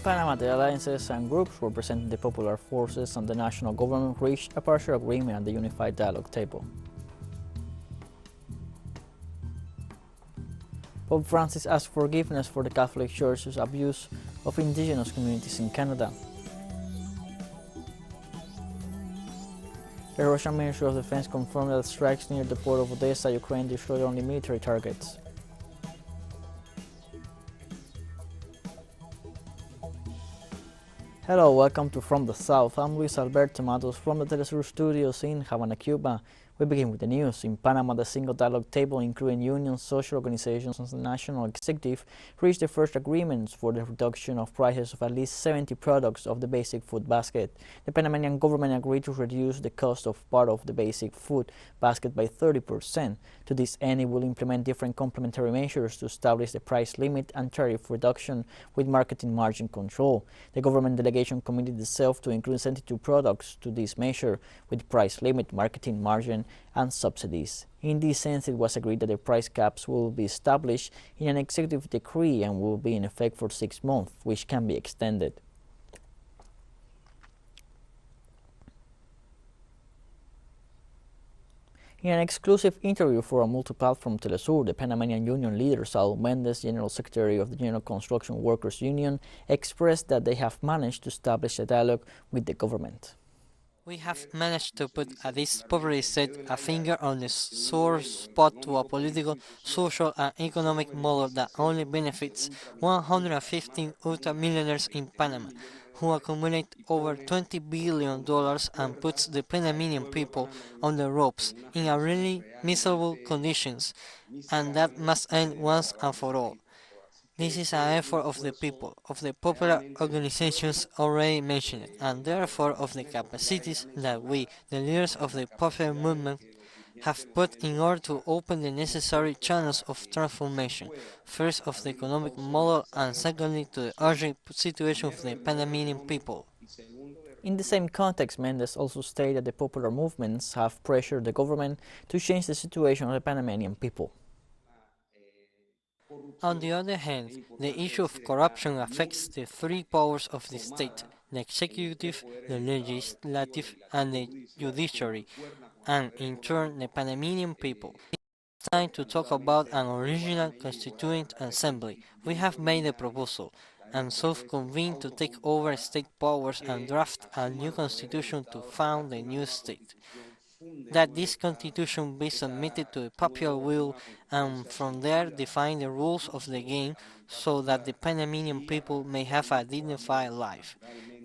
Panama, the alliances and groups representing the popular forces and the national government reached a partial agreement at the Unified Dialogue table. Pope Francis asked forgiveness for the Catholic Church's abuse of indigenous communities in Canada. The Russian Ministry of Defense confirmed that strikes near the port of Odessa, Ukraine, destroyed only military targets. Hello, welcome to From the South. I'm Luis Alberto Matos from the teleSUR studios in Havana, Cuba. We begin with the news. In Panama, the single dialogue table, including unions, social organizations, and the national executive, reached the first agreements for the reduction of prices of at least 70 products of the basic food basket. The Panamanian government agreed to reduce the cost of part of the basic food basket by 30%. To this end, it will implement different complementary measures to establish the price limit and tariff reduction with marketing margin control. The government delegation committed itself to include 72 products to this measure with price limit, marketing margin, and subsidies. In this sense, it was agreed that the price caps will be established in an executive decree and will be in effect for 6 months, which can be extended. In an exclusive interview for a multi-platform teleSUR, the Panamanian union leader Saul Mendez, General Secretary of the General Construction Workers Union, expressed that they have managed to establish a dialogue with the government. We have managed to put, as this poverty said, a finger on the sore spot to a political, social, and economic model that only benefits 115 ultra-millionaires in Panama, who accumulate over $20 billion and puts the Panamanian people on the ropes in a really miserable conditions, and that must end once and for all. This is an effort of the people, of the popular organizations already mentioned, and therefore of the capacities that we, the leaders of the popular movement, have put in order to open the necessary channels of transformation, first of the economic model and secondly to the urgent situation of the Panamanian people. In the same context, Mendez also stated that the popular movements have pressured the government to change the situation of the Panamanian people. On the other hand, the issue of corruption affects the three powers of the state, the executive, the legislative, and the judiciary, and in turn the Panamanian people. It's time to talk about an original constituent assembly. We have made a proposal, and self-convened to take over state powers and draft a new constitution to found a new state. That this constitution be submitted to the popular will and from there define the rules of the game so that the Panamanian people may have a dignified life,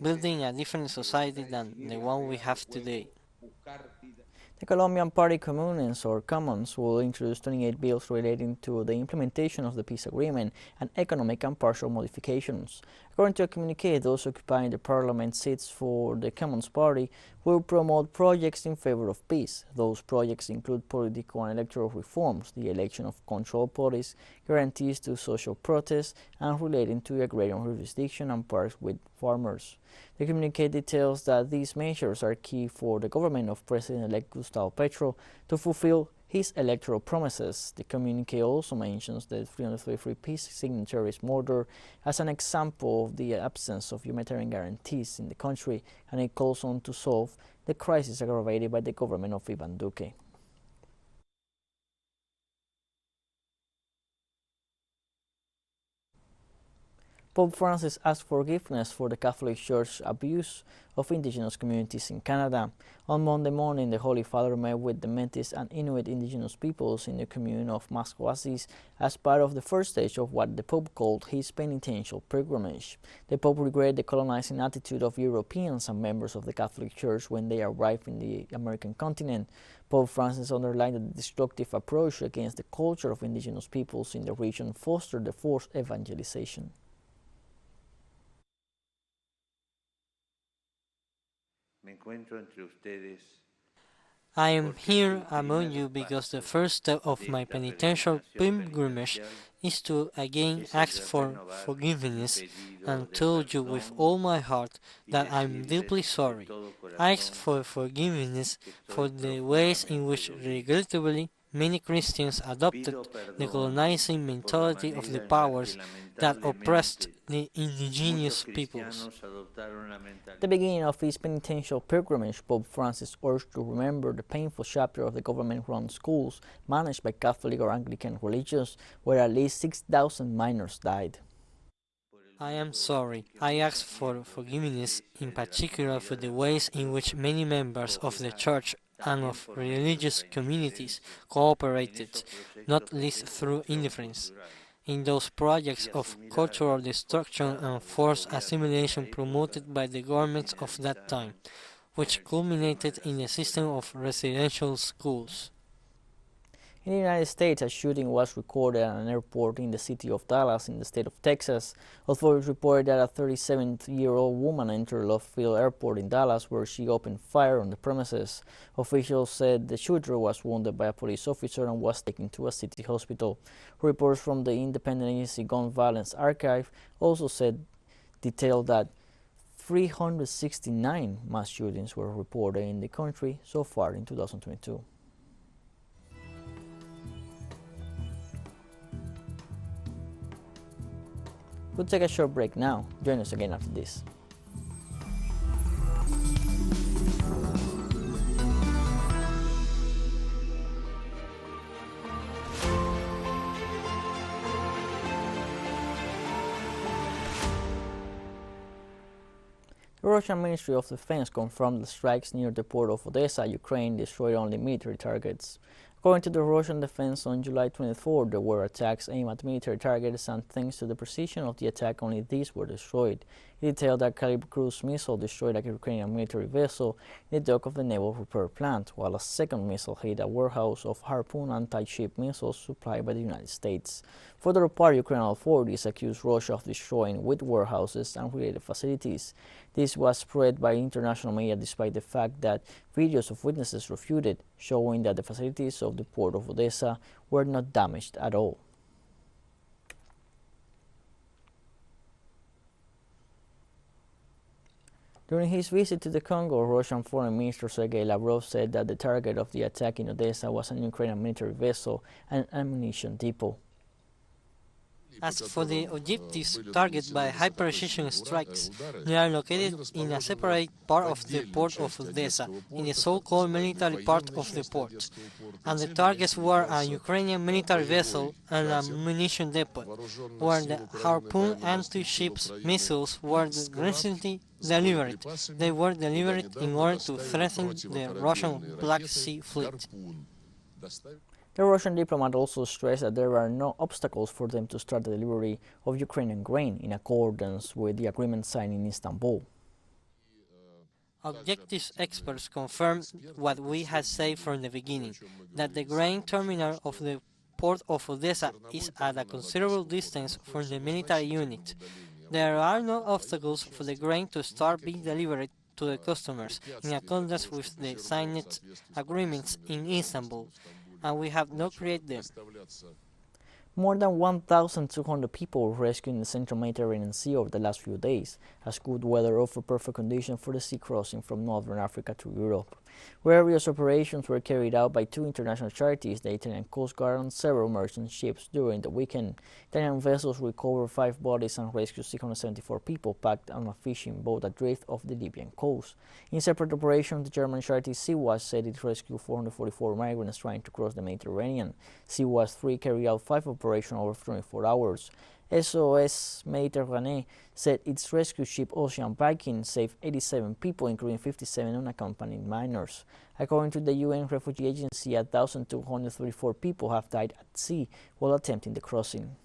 building a different society than the one we have today. The Colombian Party Comunes, or Commons, will introduce 28 bills relating to the implementation of the peace agreement and economic and partial modifications. According to a communique, those occupying the parliament seats for the Commons Party will promote projects in favor of peace. Those projects include political and electoral reforms, the election of control bodies, guarantees to social protests, and relating to agrarian jurisdiction and parks with farmers. The communique details that these measures are key for the government of President-elect Gustavo Petro to fulfill his electoral promises. The communique also mentions the 333 peace signatories murder as an example of the absence of humanitarian guarantees in the country, and it calls on to solve the crisis aggravated by the government of Ivan Duque. Pope Francis asked forgiveness for the Catholic Church's abuse of indigenous communities in Canada. On Monday morning, the Holy Father met with the Métis and Inuit indigenous peoples in the commune of Masquasis as part of the first stage of what the Pope called his penitential pilgrimage. The Pope regretted the colonizing attitude of Europeans and members of the Catholic Church when they arrived in the American continent. Pope Francis underlined that the destructive approach against the culture of indigenous peoples in the region fostered the forced evangelization. I am here among you because the first step of my penitential pilgrimage is to again ask for forgiveness and tell you with all my heart that I am deeply sorry. I ask for forgiveness for the ways in which, regrettably, many Christians adopted the colonizing mentality of the powers that oppressed the indigenous peoples. At the beginning of his penitential pilgrimage, Pope Francis urged to remember the painful chapter of the government-run schools managed by Catholic or Anglican religions, where at least 6,000 minors died. I am sorry. I ask for forgiveness, in particular for the ways in which many members of the Church and of religious communities cooperated, not least through indifference, in those projects of cultural destruction and forced assimilation promoted by the governments of that time, which culminated in a system of residential schools. In the United States, a shooting was recorded at an airport in the city of Dallas in the state of Texas. Authorities reported that a 37-year-old woman entered Love Field Airport in Dallas, where she opened fire on the premises. Officials said the shooter was wounded by a police officer and was taken to a city hospital. Reports from the independent agency Gun Violence Archive also detailed that 369 mass shootings were reported in the country so far in 2022. We'll take a short break now. Join us again after this. The Russian Ministry of Defense confirmed the strikes near the port of Odessa, Ukraine, destroyed only military targets. According to the Russian defense, on July 24, there were attacks aimed at military targets, and thanks to the precision of the attack, only these were destroyed. It detailed that Kalib cruise missile destroyed a Ukrainian military vessel in the dock of the naval repair plant, while a second missile hit a warehouse of Harpoon anti-ship missiles supplied by the United States. For their part, Ukrainian authorities accused Russia of destroying wheat warehouses and related facilities. This was spread by international media despite the fact that videos of witnesses refuted, showing that the facilities of the port of Odessa were not damaged at all. During his visit to the Congo, Russian Foreign Minister Sergei Lavrov said that the target of the attack in Odessa was an Ukrainian military vessel and an ammunition depot. As for the objectives targeted by high-precision strikes, they are located in a separate part of the port of Odessa, in the so-called military part of the port, and the targets were a Ukrainian military vessel and a munition depot, where the Harpoon anti-ship missiles were recently delivered. They were delivered in order to threaten the Russian Black Sea Fleet. The Russian diplomat also stressed that there are no obstacles for them to start the delivery of Ukrainian grain in accordance with the agreement signed in Istanbul. Objectives experts confirmed what we had said from the beginning, that the grain terminal of the port of Odessa is at a considerable distance from the military unit. There are no obstacles for the grain to start being delivered to the customers in accordance with the signed agreements in Istanbul, and we have not created them. More than 1,200 people were rescued in the central Mediterranean Sea over the last few days, as good weather offered perfect conditions for the sea crossing from northern Africa to Europe. Various operations were carried out by two international charities, the Italian Coast Guard and several merchant ships during the weekend. Italian vessels recovered 5 bodies and rescued 674 people packed on a fishing boat adrift off the Libyan coast. In separate operations, the German charity Sea-Watch said it rescued 444 migrants trying to cross the Mediterranean. Sea-Watch 3 carried out 5 operations over 24 hours. SOS Mediterranee said its rescue ship Ocean Viking saved 87 people, including 57 unaccompanied minors. According to the UN Refugee Agency, 1,234 people have died at sea while attempting the crossing.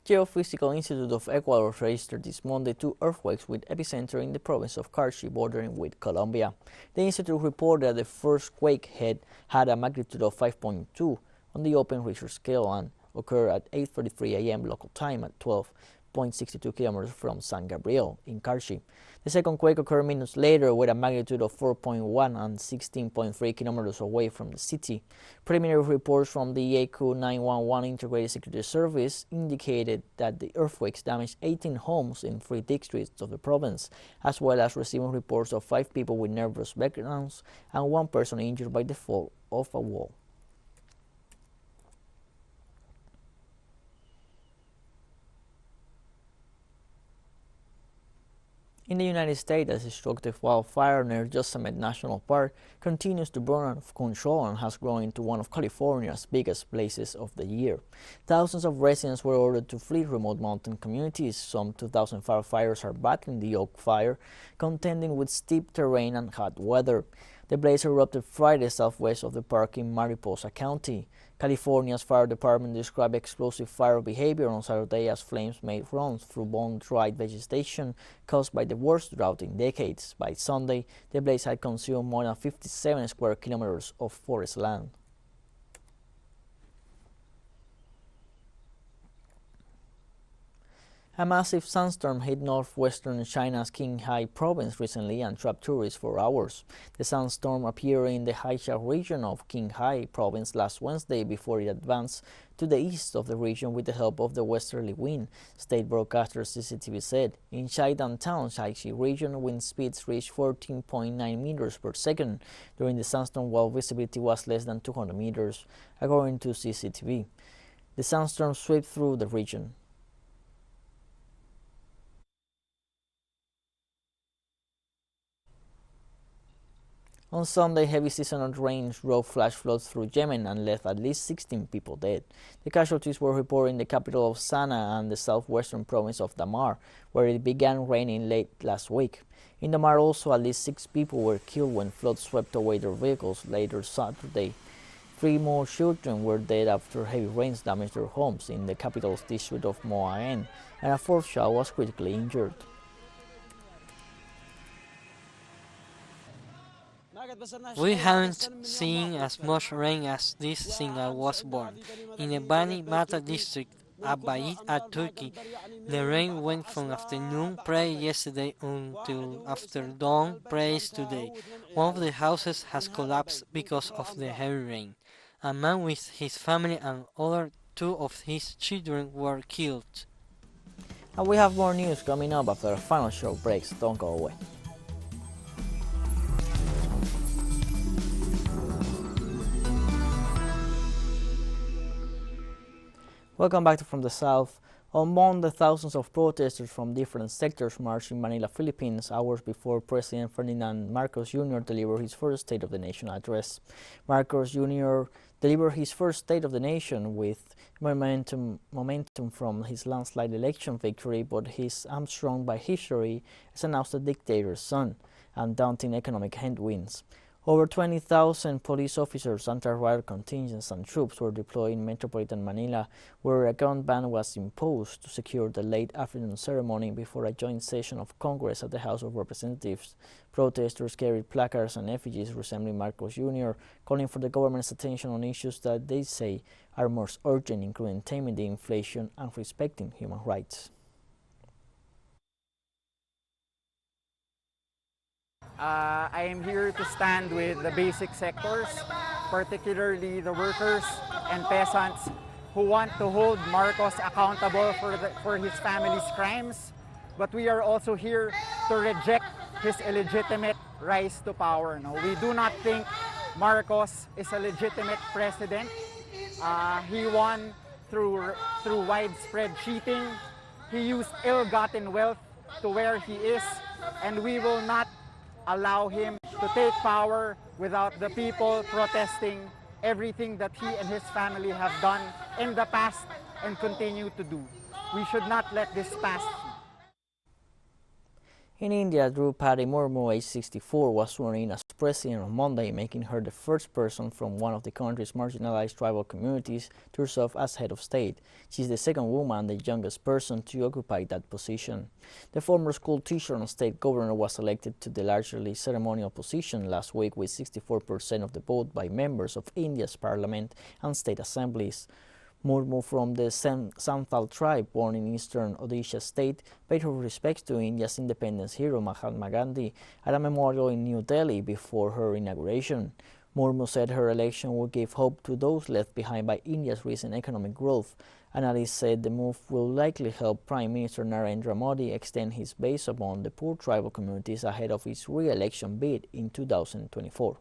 Geophysical Institute of Ecuador registered this Monday 2 earthquakes with epicenter in the province of Carchi, bordering with Colombia. The institute reported that the first quake had a magnitude of 5.2 on the open Richter scale and occurred at 8:33 a.m. local time at 12 0.62 kilometers from San Gabriel in Carchi. The second quake occurred minutes later with a magnitude of 4.1 and 16.3 kilometers away from the city. Preliminary reports from the AQ 911 Integrated Security Service indicated that the earthquakes damaged 18 homes in 3 districts of the province, as well as receiving reports of 5 people with nervous breakdowns and 1 person injured by the fall of a wall. In the United States, a destructive wildfire near Yosemite National Park continues to burn out of control and has grown into one of California's biggest blazes of the year. Thousands of residents were ordered to flee remote mountain communities. Some 2,000 firefighters are battling the oak fire, contending with steep terrain and hot weather. The blaze erupted Friday southwest of the park in Mariposa County. California's fire department described explosive fire behavior on Saturday as flames made runs through bone-dried vegetation caused by the worst drought in decades. By Sunday, the blaze had consumed more than 57 square kilometers of forest land. A massive sandstorm hit northwestern China's Qinghai province recently and trapped tourists for hours. The sandstorm appeared in the Haicha region of Qinghai province last Wednesday before it advanced to the east of the region with the help of the westerly wind, state broadcaster CCTV said. In Shaidan Town's Haichi region, wind speeds reached 14.9 meters per second during the sandstorm, while visibility was less than 200 meters, according to CCTV. The sandstorm swept through the region. On Sunday, heavy seasonal rains drove flash floods through Yemen and left at least 16 people dead. The casualties were reported in the capital of Sana'a and the southwestern province of Damar, where it began raining late last week. In Damar also, at least 6 people were killed when floods swept away their vehicles later Saturday. 3 more children were dead after heavy rains damaged their homes in the capital's district of Moaen, and a 4th child was critically injured. We haven't seen as much rain as this since I was born. In the Bani Mata district, Abayit at Turkey, the rain went from afternoon prayer yesterday until after dawn prayers today. One of the houses has collapsed because of the heavy rain. A man with his family and other 2 of his children were killed. And we have more news coming up after a final short breaks. Don't go away. Welcome back to From the South. On Monday, thousands of protesters from different sectors marched in Manila, Philippines, hours before President Ferdinand Marcos Jr. delivered his first State of the Nation address. Marcos Jr. delivered his first State of the Nation with momentum from his landslide election victory, but he's hamstrung by history as an ousted dictator's son and daunting economic headwinds. Over 20,000 police officers, anti-riot contingents, and troops were deployed in metropolitan Manila, where a gun ban was imposed to secure the late afternoon ceremony before a joint session of Congress at the House of Representatives. Protesters carried placards and effigies resembling Marcos Jr., calling for the government's attention on issues that they say are most urgent, including taming the inflation and respecting human rights. I am here to stand with the basic sectors, particularly the workers and peasants who want to hold Marcos accountable for his family's crimes. But we are also here to reject his illegitimate rise to power. No, we do not think Marcos is a legitimate president. He won through widespread cheating. He used ill-gotten wealth to where he is, and we will not allow him to take power without the people protesting everything that he and his family have done in the past and continue to do. We should not let this pass. In India, Draupadi Murmu, age 64, was sworn in as president on Monday, making her the first person from one of the country's marginalized tribal communities to serve as head of state. She is the second woman and the youngest person to occupy that position. The former school teacher and state governor was elected to the largely ceremonial position last week with 64% of the vote by members of India's parliament and state assemblies. Murmu from the Santhal tribe, born in eastern Odisha state, paid her respects to India's independence hero Mahatma Gandhi at a memorial in New Delhi before her inauguration. Murmu said her election would give hope to those left behind by India's recent economic growth. Analysts said the move will likely help Prime Minister Narendra Modi extend his base among the poor tribal communities ahead of his re-election bid in 2024.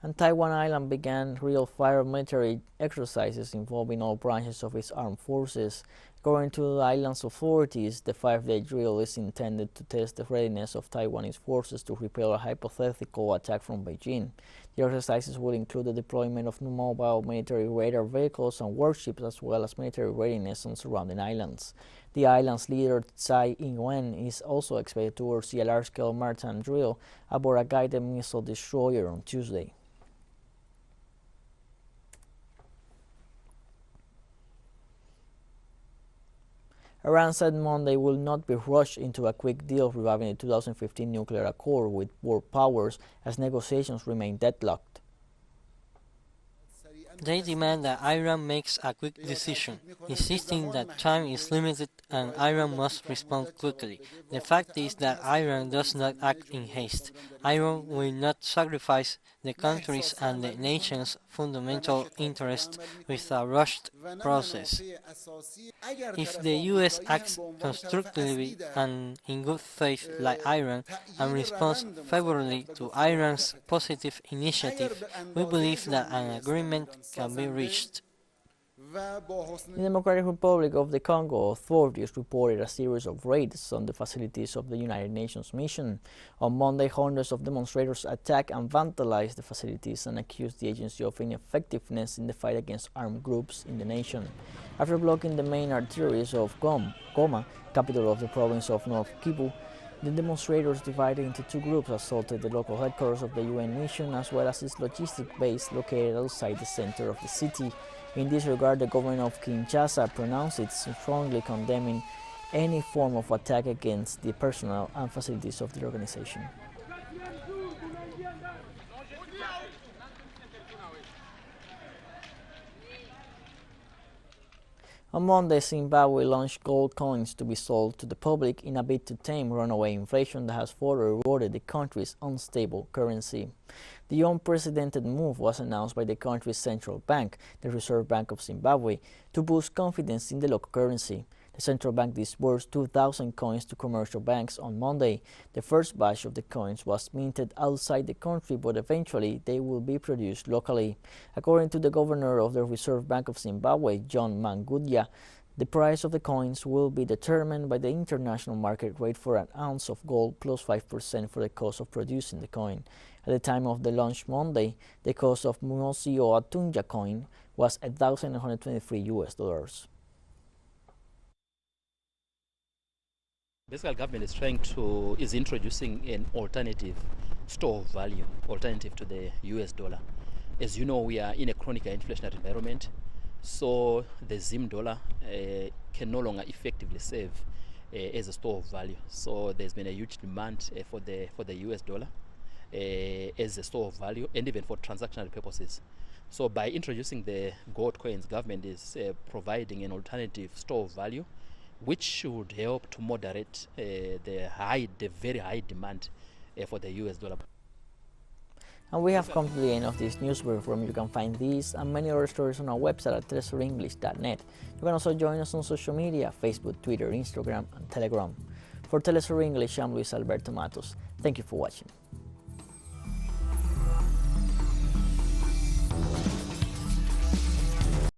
And Taiwan Island began real-fire military exercises involving all branches of its armed forces. According to the island's authorities, the 5-day drill is intended to test the readiness of Taiwanese forces to repel a hypothetical attack from Beijing. The exercises will include the deployment of mobile military radar vehicles and warships, as well as military readiness on surrounding islands. The island's leader, Tsai Ing-wen, is also expected to oversee a large-scale maritime drill aboard a guided missile destroyer on Tuesday. Iran said Monday will not be rushed into a quick deal reviving the 2015 nuclear accord with world powers as negotiations remain deadlocked. They demand that Iran makes a quick decision, insisting that time is limited and Iran must respond quickly. The fact is that Iran does not act in haste. Iran will not sacrifice the country's and the nation's fundamental interests with a rushed process. If the US acts constructively and in good faith like Iran and responds favorably to Iran's positive initiative, we believe that an agreement can be reached. In the Democratic Republic of the Congo, authorities reported a series of raids on the facilities of the United Nations mission. On Monday, hundreds of demonstrators attacked and vandalized the facilities and accused the agency of ineffectiveness in the fight against armed groups in the nation. After blocking the main arteries of Goma, capital of the province of North Kivu, the demonstrators, divided into two groups, assaulted the local headquarters of the UN mission as well as its logistic base located outside the center of the city. In this regard, the government of Kinshasa pronounced it strongly condemning any form of attack against the personnel and facilities of the organization. On Monday, Zimbabwe launched gold coins to be sold to the public in a bid to tame runaway inflation that has further eroded the country's unstable currency. The unprecedented move was announced by the country's central bank, the Reserve Bank of Zimbabwe, to boost confidence in the local currency. The central bank disbursed 2,000 coins to commercial banks on Monday. The first batch of the coins was minted outside the country, but eventually they will be produced locally. According to the governor of the Reserve Bank of Zimbabwe, John Mangudya, the price of the coins will be determined by the international market rate for an ounce of gold plus 5% for the cost of producing the coin. At the time of the launch Monday, the cost of Museo Atunja coin was $1,123 US. Basically, government is introducing an alternative store of value, alternative to the US dollar. As you know, we are in a chronic inflationary environment, so the Zim dollar can no longer effectively serve as a store of value. So there's been a huge demand for the US dollar as a store of value and even for transactional purposes. So by introducing the gold coins, government is providing an alternative store of value, which should help to moderate the very high demand for the US dollar. And we have come to the end of this news briefing. You can find these and many other stories on our website at telesurenglish.net. You can also join us on social media, Facebook, Twitter, Instagram, and Telegram. For teleSUR English, I'm Luis Alberto Matos. Thank you for watching.